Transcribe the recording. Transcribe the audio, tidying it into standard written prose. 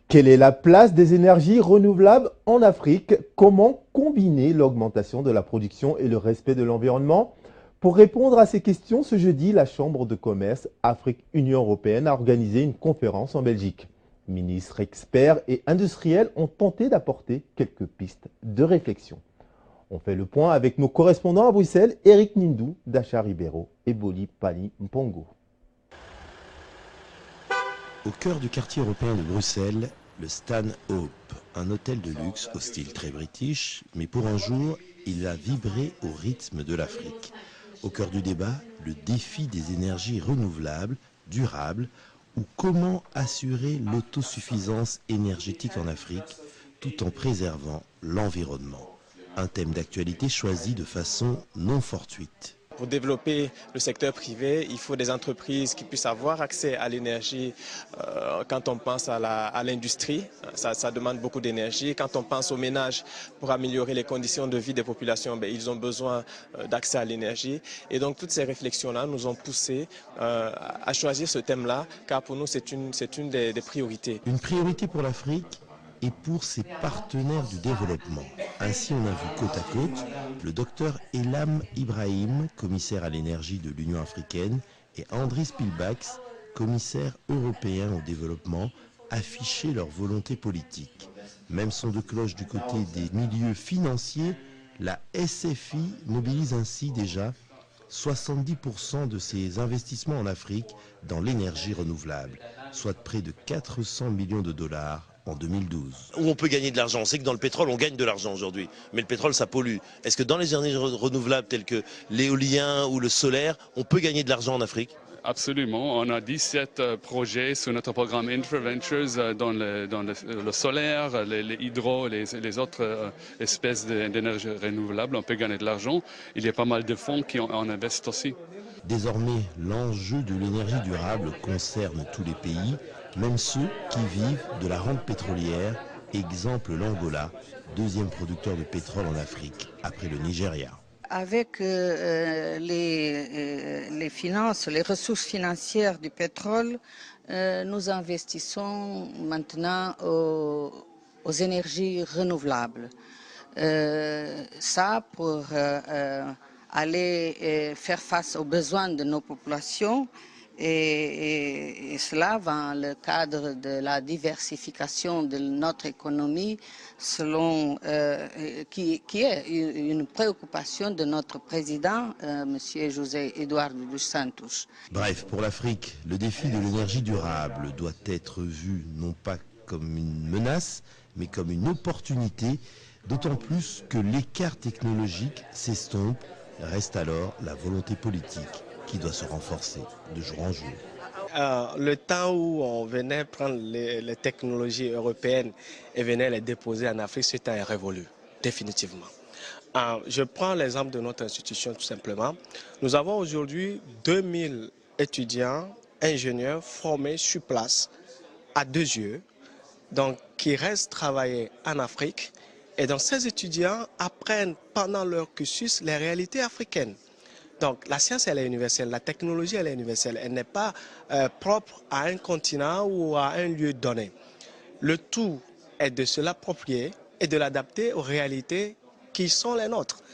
Quelle est la place des énergies renouvelables en Afrique? Comment combiner l'augmentation de la production et le respect de l'environnement? Pour répondre à ces questions, ce jeudi, la Chambre de commerce Afrique-Union européenne a organisé une conférence en Belgique. Ministres, experts et industriels ont tenté d'apporter quelques pistes de réflexion. On fait le point avec nos correspondants à Bruxelles, Eric Nindou, Dacha Ribeiro et Boli Pali Mpongo. Au cœur du quartier européen de Bruxelles, le Stan Hope, un hôtel de luxe au style très british, mais pour un jour, il a vibré au rythme de l'Afrique. Au cœur du débat, le défi des énergies renouvelables, durables, ou comment assurer l'autosuffisance énergétique en Afrique tout en préservant l'environnement. Un thème d'actualité choisi de façon non fortuite. Pour développer le secteur privé, il faut des entreprises qui puissent avoir accès à l'énergie. Quand on pense à l'industrie, ça demande beaucoup d'énergie. Quand on pense aux ménages, pour améliorer les conditions de vie des populations, ils ont besoin d'accès à l'énergie. Et donc toutes ces réflexions-là nous ont poussé à choisir ce thème-là, car pour nous c'est une des priorités. Une priorité pour l'Afrique et pour ses partenaires du développement. Ainsi, on a vu côte à côte le docteur Elam Ibrahim, commissaire à l'énergie de l'Union africaine, et Andris Pilbax, commissaire européen au développement, afficher leur volonté politique. Même son de cloche du côté des milieux financiers, la SFI mobilise ainsi déjà 70% de ses investissements en Afrique dans l'énergie renouvelable, soit près de 400 millions de dollars en 2012. Où on peut gagner de l'argent, c'est que dans le pétrole, on gagne de l'argent aujourd'hui. Mais le pétrole, ça pollue. Est-ce que dans les énergies renouvelables telles que l'éolien ou le solaire, on peut gagner de l'argent en Afrique? Absolument. On a 17 projets sur notre programme InfraVentures dans le solaire, les hydro, les autres espèces d'énergie renouvelable. On peut gagner de l'argent. Il y a pas mal de fonds qui en investissent aussi. Désormais, l'enjeu de l'énergie durable concerne tous les pays, même ceux qui vivent de la rente pétrolière, exemple l'Angola, deuxième producteur de pétrole en Afrique, après le Nigeria. Avec les finances, les ressources financières du pétrole, nous investissons maintenant aux énergies renouvelables. Ça pour aller faire face aux besoins de nos populations et cela dans le cadre de la diversification de notre économie selon qui est une préoccupation de notre président, M. José Eduardo dos Santos. Bref, pour l'Afrique, le défi de l'énergie durable doit être vu non pas comme une menace, mais comme une opportunité, d'autant plus que l'écart technologique s'estompe. Reste alors la volonté politique qui doit se renforcer de jour en jour. Le temps où on venait prendre les technologies européennes et venait les déposer en Afrique, ce temps est révolu, définitivement. Je prends l'exemple de notre institution tout simplement. Nous avons aujourd'hui 2000 étudiants, ingénieurs formés sur place à 2 yeux, donc qui restent travailler en Afrique. Et donc ces étudiants apprennent pendant leur cursus les réalités africaines. Donc la science, elle est universelle, la technologie, elle est universelle. Elle n'est pas propre à un continent ou à un lieu donné. Le tout est de se l'approprier et de l'adapter aux réalités qui sont les nôtres.